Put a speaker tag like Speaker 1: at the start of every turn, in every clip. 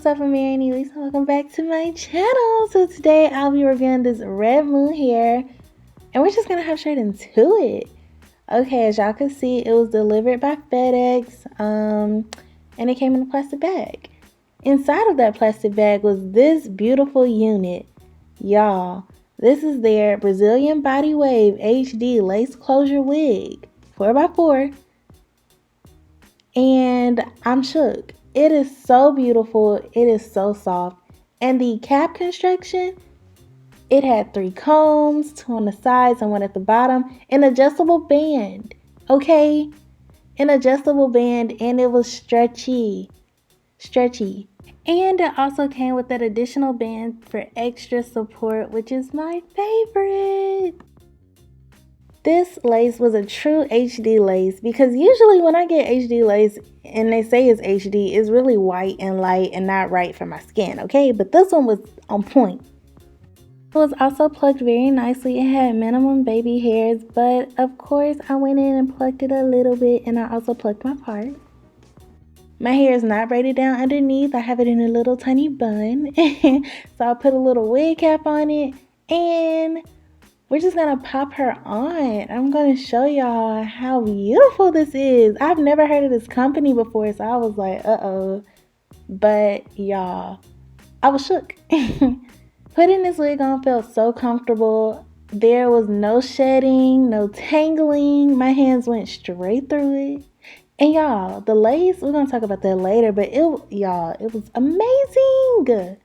Speaker 1: up, I'm Mary Neely, so welcome back to my channel. So today I'll be reviewing this REDDMOON hair, and we're just gonna hop straight into it. Okay, as y'all can see, it was delivered by FedEx, and it came in a plastic bag. Inside of that plastic bag was this beautiful unit. Y'all, this is their Brazilian Body Wave HD Lace Closure Wig, 4x4. And I'm shook. It is so beautiful. It is so soft. And the cap construction, it had 3 combs, 2 on the sides and 1 at the bottom, an adjustable band. Okay? An adjustable band, and it was stretchy. And it also came with that additional band for extra support, which is my favorite. This lace was a true HD lace, because usually when I get HD lace and they say it's HD, it's really white and light and not right for my skin, okay? But this one was on point. It was also plucked very nicely. It had minimum baby hairs, but of course I went in and plucked it a little bit, and I also plucked my part. My hair is not braided down underneath. I have it in a little tiny bun. So I'll put a little wig cap on it, and we're just gonna pop her on. I'm gonna show y'all how beautiful this is. I've never heard of this company before, so I was like, uh-oh. But y'all, I was shook. Putting this wig on felt so comfortable. There was no shedding, no tangling. My hands went straight through it. And y'all, the lace, we're gonna talk about that later, but it was amazing.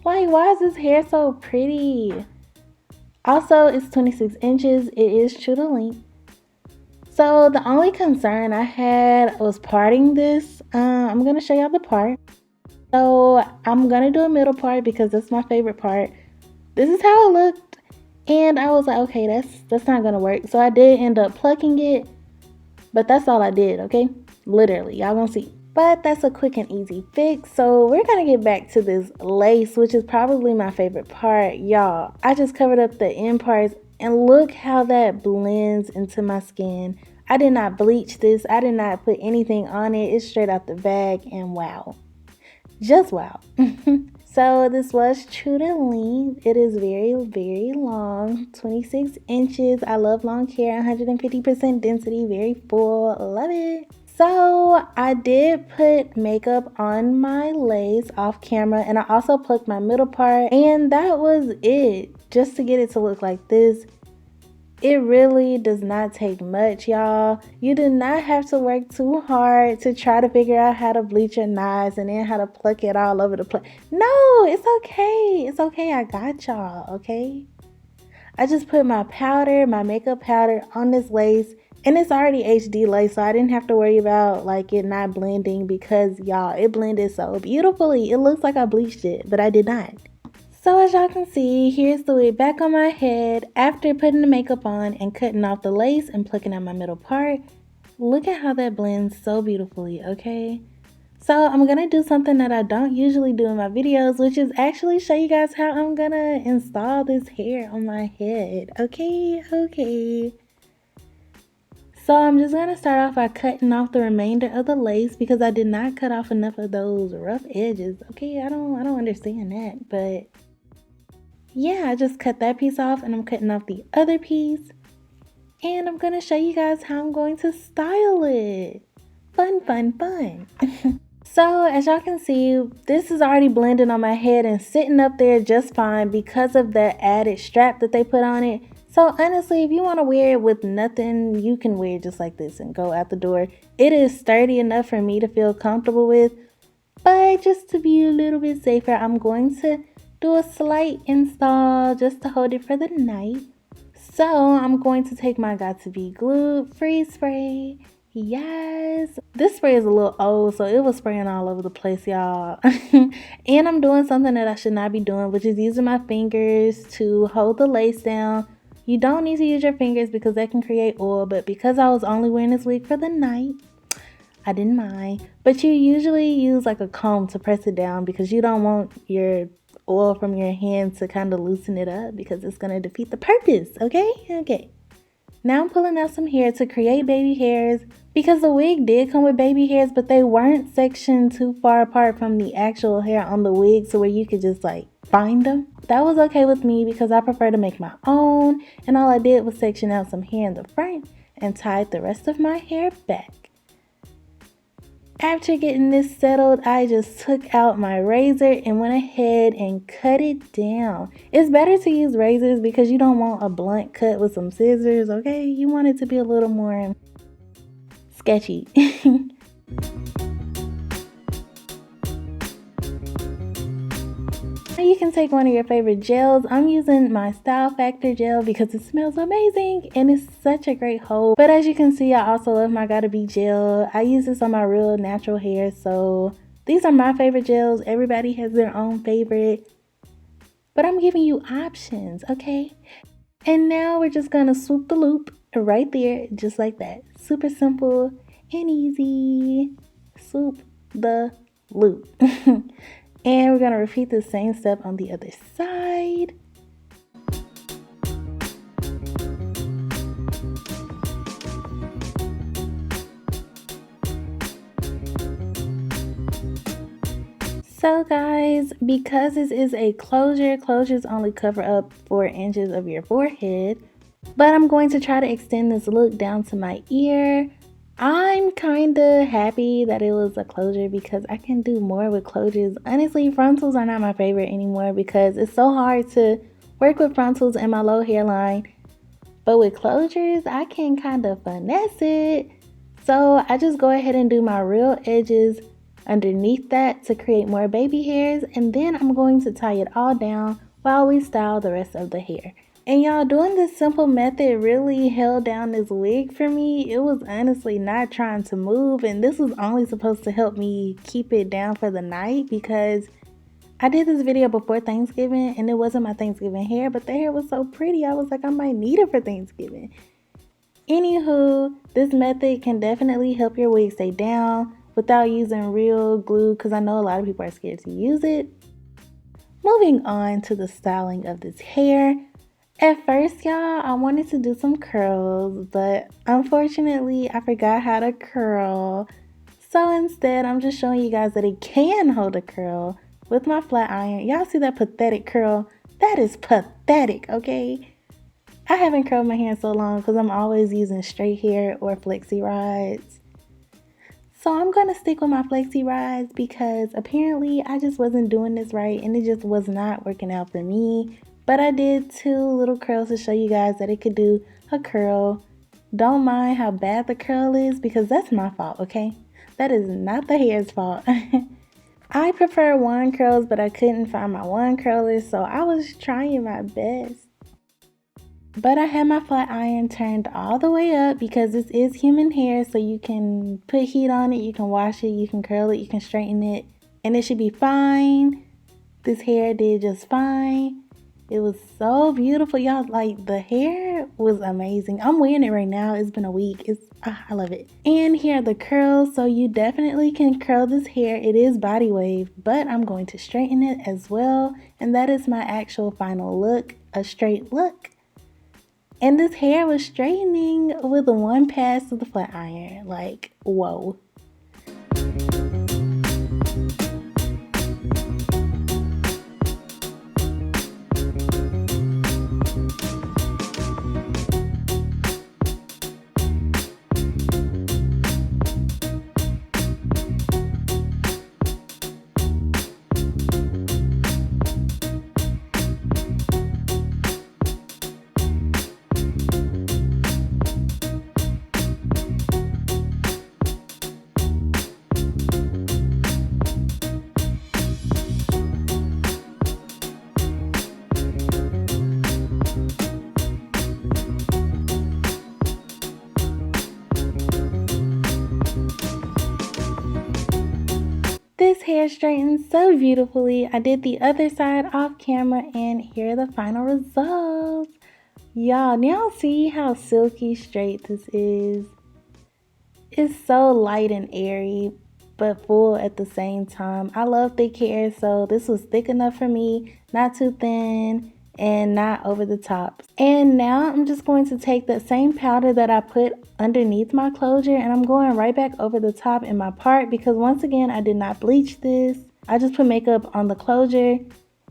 Speaker 1: Like, why is this hair so pretty? Also, it's 26 inches. It is true to length. So the only concern I had was parting this. I'm going to show y'all the part. So I'm going to do a middle part because that's my favorite part. This is how it looked. And I was like, okay, that's not going to work. So I did end up plucking it. But that's all I did, okay? Literally, y'all gonna see. But that's a quick and easy fix. So we're gonna get back to this lace, which is probably my favorite part. Y'all, I just covered up the end parts, and look how that blends into my skin. I did not bleach this. I did not put anything on it. It's straight out the bag, and wow. Just wow. So this was true to length. It is very, very long, 26 inches. I love long hair, 150% density, very full, love it. So I did put makeup on my lace off camera, and I also plucked my middle part, and that was it. Just to get it to look like this. It really does not take much, y'all. You do not have to work too hard to try to figure out how to bleach your knives and then how to pluck it all over the place. No, it's okay. It's okay. I got y'all, okay? I just put my powder, my makeup powder on this lace, and it's already HD lace, so I didn't have to worry about like it not blending, because y'all, it blended so beautifully. It looks like I bleached it, but I did not. So as y'all can see, here's the wig back on my head after putting the makeup on and cutting off the lace and plucking out my middle part. Look at how that blends so beautifully, okay? So I'm gonna do something that I don't usually do in my videos, which is actually show you guys how I'm gonna install this hair on my head, okay? So I'm just gonna start off by cutting off the remainder of the lace, because I did not cut off enough of those rough edges, okay? I don't understand that, but yeah, I just cut that piece off, and I'm cutting off the other piece. And I'm going to show you guys how I'm going to style it. Fun. So as y'all can see, this is already blending on my head and sitting up there just fine because of the added strap that they put on it. So honestly, if you want to wear it with nothing, you can wear it just like this and go out the door. It is sturdy enough for me to feel comfortable with. But just to be a little bit safer, I'm going to do a slight install just to hold it for the night. So I'm going to take my Got2b glue freeze spray. Yes, this spray is a little old, so it was spraying all over the place, y'all. And I'm doing something that I should not be doing, which is using my fingers to hold the lace down. You don't need to use your fingers because that can create oil, but because I was only wearing this wig for the night, I didn't mind. But you usually use like a comb to press it down, because you don't want your oil from your hand to kind of loosen it up, because it's going to defeat the purpose, okay? Now I'm pulling out some hair to create baby hairs because the wig did come with baby hairs, but they weren't sectioned too far apart from the actual hair on the wig so where you could just like find them. That was okay with me because I prefer to make my own, and all I did was section out some hair in the front and tied the rest of my hair back. After getting this settled, I just took out my razor and went ahead and cut it down. It's better to use razors because you don't want a blunt cut with some scissors, okay? You want it to be a little more sketchy. You can take one of your favorite gels. I'm using my Style Factor gel because it smells amazing and it's such a great hold. But as you can see, I also love my Gotta Be gel. I use this on my real natural hair, so these are my favorite gels. Everybody has their own favorite, but I'm giving you options, okay? And now we're just gonna swoop the loop right there, just like that. Super simple and easy. Swoop the loop. And we're gonna repeat the same step on the other side. So guys, because this is a closure, closures only cover up 4 inches of your forehead, but I'm going to try to extend this look down to my ear. I'm kind of happy that it was a closure because I can do more with closures. Honestly, frontals are not my favorite anymore because it's so hard to work with frontals in my low hairline. But with closures, I can kind of finesse it. So I just go ahead and do my real edges underneath that to create more baby hairs. And then I'm going to tie it all down while we style the rest of the hair. And y'all, doing this simple method really held down this wig for me. It was honestly not trying to move, and this was only supposed to help me keep it down for the night because I did this video before Thanksgiving and it wasn't my Thanksgiving hair, but the hair was so pretty. I was like, I might need it for Thanksgiving. Anywho, this method can definitely help your wig stay down without using real glue because I know a lot of people are scared to use it. Moving on to the styling of this hair. At first, y'all, I wanted to do some curls, but unfortunately, I forgot how to curl. So instead, I'm just showing you guys that it can hold a curl with my flat iron. Y'all see that pathetic curl? That is pathetic, okay? I haven't curled my hair in so long because I'm always using straight hair or flexi rods. So I'm going to stick with my flexi rods because apparently I just wasn't doing this right and it just was not working out for me. But I did 2 little curls to show you guys that it could do a curl. Don't mind how bad the curl is because that's my fault, okay? That is not the hair's fault. I prefer wand curls, but I couldn't find my wand curler, so I was trying my best. But I had my flat iron turned all the way up because this is human hair, so you can put heat on it, you can wash it, you can curl it, you can straighten it, and it should be fine. This hair did just fine. It was so beautiful, y'all. Like, the hair was amazing. I'm wearing it right now. It's been a week. I love it. And here are the curls. So you definitely can curl this hair. It is body wave, but I'm going to straighten it as well. And that is my actual final look, a straight look. And this hair was straightening with one pass of the flat iron. Like, whoa. This hair straightened so beautifully. I did the other side off camera and here are the final results. Y'all, now see how silky straight this is? It's so light and airy, but full at the same time. I love thick hair, so this was thick enough for me, not too thin. and not over the top. And now I'm just going to take that same powder that I put underneath my closure, and I'm going right back over the top in my part, because once again, I did not bleach this. I just put makeup on the closure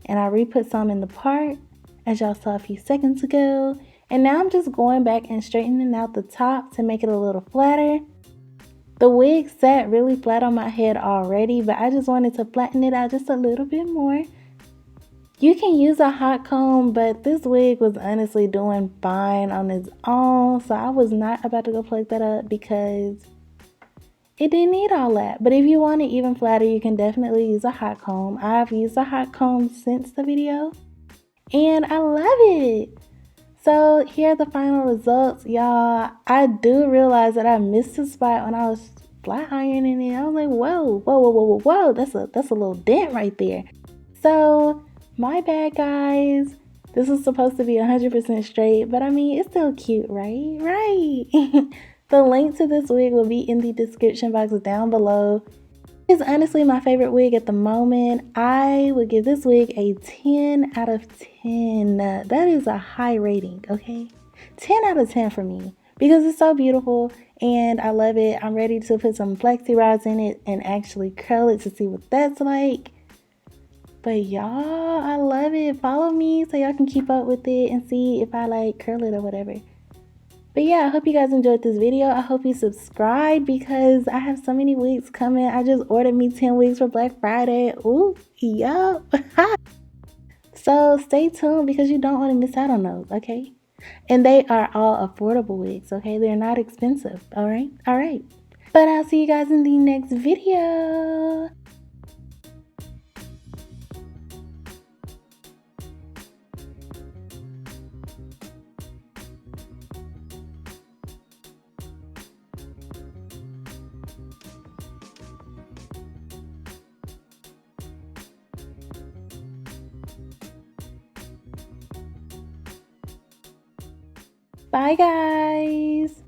Speaker 1: and I re-put some in the part, as y'all saw a few seconds ago. And now I'm just going back and straightening out the top to make it a little flatter. The wig sat really flat on my head already, but I just wanted to flatten it out just a little bit more. You can use a hot comb, but this wig was honestly doing fine on its own, so I was not about to go plug that up because it didn't need all that. But if you want it even flatter, you can definitely use a hot comb. I've used a hot comb since the video, and I love it. So here are the final results, y'all. I do realize that I missed a spot when I was flat ironing it. I was like, whoa, whoa, whoa, whoa, whoa, whoa. That's a little dent right there. So my bad, guys. This is supposed to be 100% straight, but I mean, it's still cute, right? Right. The link to this wig will be in the description box down below. It's honestly my favorite wig at the moment. I would give this wig a 10 out of 10. That is a high rating, okay? 10 out of 10 for me because it's so beautiful and I love it. I'm ready to put some flexi rods in it and actually curl it to see what that's like. But y'all, I love it. Follow me so y'all can keep up with it and see if I like curl it or whatever. But yeah, I hope you guys enjoyed this video. I hope you subscribe because I have so many wigs coming. I just ordered me 10 wigs for Black Friday. Ooh, yup. So stay tuned because you don't want to miss out on those, okay? And they are all affordable wigs, okay? They're not expensive, all right? All right. But I'll see you guys in the next video. Bye, guys.